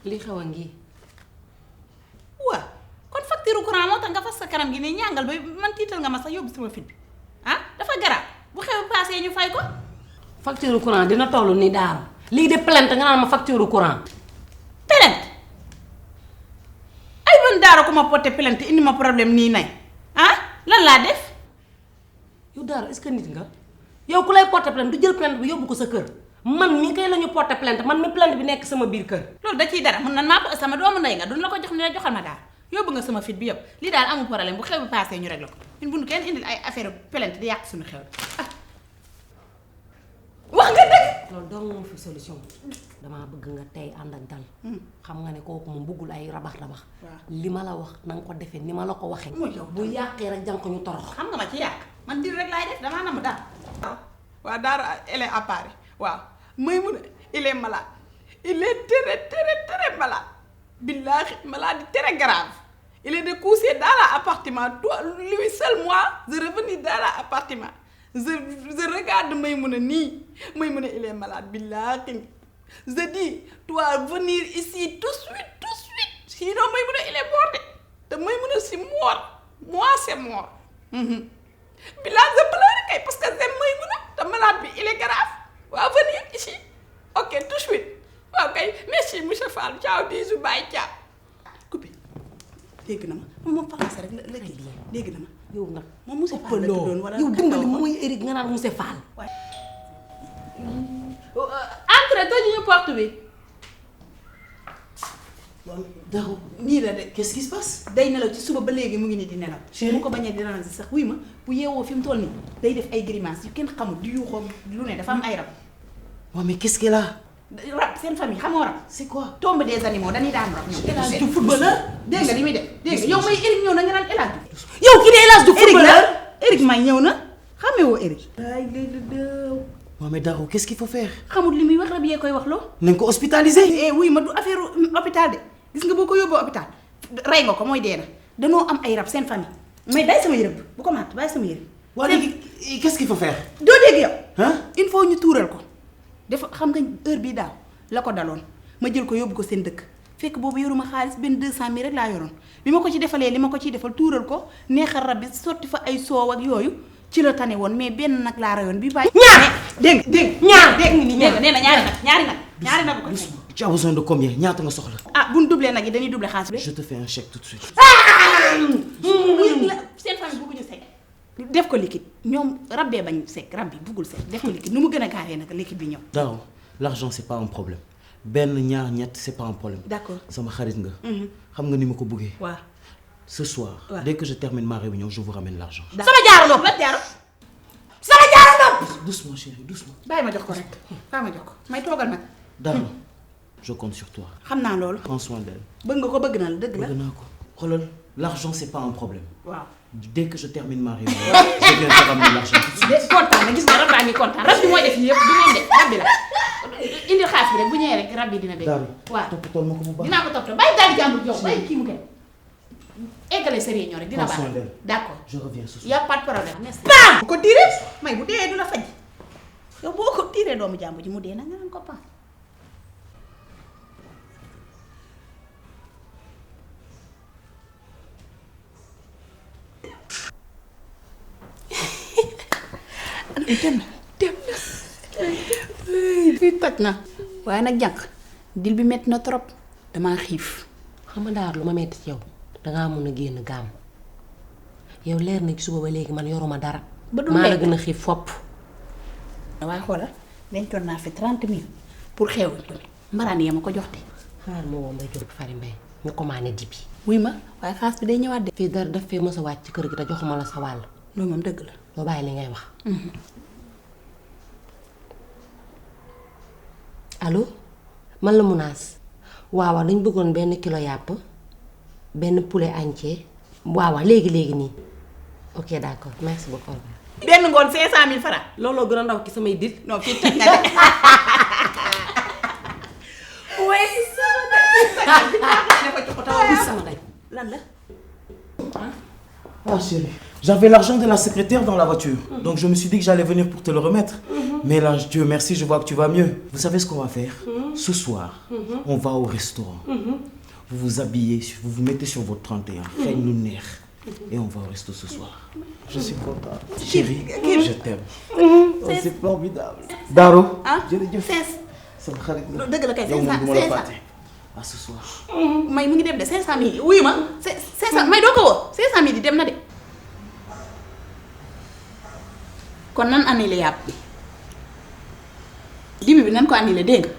li xew a ngi. waaw kon facture courant moo tax nga fas sa kanam gi ne ñàngal ba man tiital nga ma sax yóbbu sama fit bi ah dafa garaaw bu xew passé ñu fay ko. facture courant dina toll ni Daaro lii de plainte nga naan ma facture courant. plainte ay man Daaro ku ma porté plainte indi ma problème nii nay ah lan laa def. yow Daaro est-ce que nit nga yow ku lay porté plainte du jël plainte bi yóbbu ko sa kër man mi kay la ñu porté plainte man mi plainte bi nekk sama biir kër. loolu da ciy dara mun nan maa sama doomu ndey nga duñ la ko jox ne la joxal ma daal yóbbu nga sama fit bi yëpp lii daal amul problème bu xew bi passé ñu réglé ko ñun bu ñu kenn indil ay affaire plainte di yàq suñu xew ah wax nga dëgg. loolu dong moom fi solution damaa bëgg nga tey ànd ak dal. xam nga ne kooku moom bëggul ay rabax rabax. li ma la wax na nga ko defee ni ma la ko waxee. bu yàqee rek jàng ko ñu torox. xam nga ma ci yàq man dir rek laay def damaa nam daal. waaw Daaro elle est à Paris waaw Maïmouna il est malade il est très malade billahi maladie très grave il est de coucher dans l'appartement toi lui seul moi je revenu dans l'appartement je regarde Maïmouna nii Maïmouna il est malade billahi je dis toi venir ici tout de suite sinon Maïmouna il est mort de te Maïmouna c'est mort moi c'est mort billahi je pleure kay parce que c'est Maïmouna te malade bi il est grave waaw venir ici ok tout de suite waaw kay merci monsieur Fall ciao bisous bye ciao coupé dégg na ma moom français rek la kii dégg na ma yow nag moom monsieur Fall la tuddoon wala yow dimbali mooy Eric nga naan monsieur Fall. entre tëjuñu porte bi. Daro nii la de qu'est-ce qui se passe. day nelaw ci suba ba léegi mu ngi nii di nelaw. mu ko bañee di ranger sax wuy ma bu yeewoo fi mu toll nii day def ay grimaces yu kenn xamul di yuuxoo lu ne dafa am ay rab. waaw mais qu'est-ce qu'elle a. rab seen famille xamoo rab. c'est quoi. tombe des animaux dañuy daan rab. El Hadj du footballeur. dégg nga li muy def dégg nga yow may Eric ñëw na nga naan El Hadj. yow kii de El Hadj du footballeur. Eric may ñëw na xamee woo Eric. ay léegi waaw mais Daro qu'est-ce qu'il faut faire. xamul li muy wax rab yee koy wax loo. nañ ko hospitaliser. wuy ma du affaire hôpital de gis nga boo ko yóbboo hôpital rey nga ko mooy dee na danoo am ay rab seen famille mais bàyyi sama yërëb bu ko matt bàyyi sama yërëb. waa léegi qu'est-ce qu'il faut faire. doo dégg yow. ah il faut ñu tuural ko dafa xam nga heure bii daaw la ko daloon ma jël ko yóbbu ko seen dëkk fekk boobu yoruma xaalis benn 200 000 rek laa yoroon bi ma ko ci defalee li ma ko ciy defal tuural ko neexal rab bi sotti fa ay soow ak yooyu ci la tane woon mais benn nag laa rayoon bi bàyyi. ñaar dégg ñaar nee na ñaari nag bu ko ci. tu as besoin de combien ñaata nga soxla. ah bu ñu doublé nag yi dañuy doublé xaalis bi. je te fais un chèque tout de suite. seen famille bëgguñu sekk def ko liquide ñoom rab bee bañ sekk rab bi bëggul sekk def ko liquide nu mu gën a gaawee nag liquide bi ñëw. Daro l'argent c'est pas un problème benn ñaar ñett c'est pas un problème. d'accord sama xarit nga. xam nga ni ma ko bëggee. waaw. ce soir. Ouais. Dès que je termine ma réunion je vous ramène l'argent. sama jaaro nopp la jaaro. sama jaaro nopp. doucement chérie doucement. bàyyi ma jox ko rek bàyyi ma jox ko may toogal nag. Daro je compte sur toi. xam naa loolu. prends soin d'elle. bëgg nga ko bëgg na la dëgg la. bëgg naa ko xoolal l'argent c'est pas un problème. waaw. Dès que je termine ma réunion je viens te ramener l'argent tout de suite. de kontaan na gis nga rab baa ngi kontaan rab bi mooy def yëpp du ngeen de rab bi la indi xaalis bi rek bu ñëwee rek rab bi dina bëgg. Daro waaw toppatoo ma ko bu baax. dinaa ko toppatoo bàyyi daal di jàmbur jox bàyyi kii mu koy eggale sa réunion rek dina Prends soin baax. d'elle. d'accord je reviens ce soir. y a pas de problème. pam bu ko tiiree may bu dee du la faj yow boo ko tiiree doomu jàmbur ji mu dee na nga naan ko pam. dem na fii toj na waaye nag jànq dil bi metti na trop damaa xiif. xam nga Daaro lu ma metti ci yow dangaa mun a génn gaam yow leer na ci suba ba léegi man yoruma dara. ba du maa la lekk. gën a xiif fopp. waaye xoolal dencoon naa fi 30 000 pour xew mbaraan yee ma ko jox de. xaaral ma woo Mbaye Diop Fary Mbaye ñu commandé dibi. wuy ma waaye xaas bi day ñëwaat de. fii dara daf fee mës a wàcc ci kër gi te joxuma la sa wàll. loolu moom dëgg la. doo bàyyi li ngay wax. allo man la Mounass. waaw dañ bëggoon benn kilo yàpp benn poulet entier. waaw léegi nii ok d'accord merci beaucoup. benn ngoon 500 000 francs. looloo gën a ndaw ci samay dit. non fii toj na de. way sama day. lan la. Ah chérie, j'avais l'argent de la secrétaire dans la voiture. Donc je me suis dit que j'allais venir pour te le remettre. Mais là, Dieu merci, je vois que tu vas mieux. Vous savez ce qu'on va faire? Ce soir, on va au restaurant. Vous vous habillez, vous vous mettez sur votre 31, faites nous nerf. Et on va au resto ce soir. Je suis content. Chérie, je t'aime. Oh, c'est formidable. Daro, Sees. sama xarit la. dëgg la kay yow moom du ma la 500. fàtte. À ce soir. may mu ngi dem de 500000 wuyu ma 500 may doo ko woo 500000 di dem na de. kon nan annulé yàpp bi dibi bi nan ko annulé dégg nga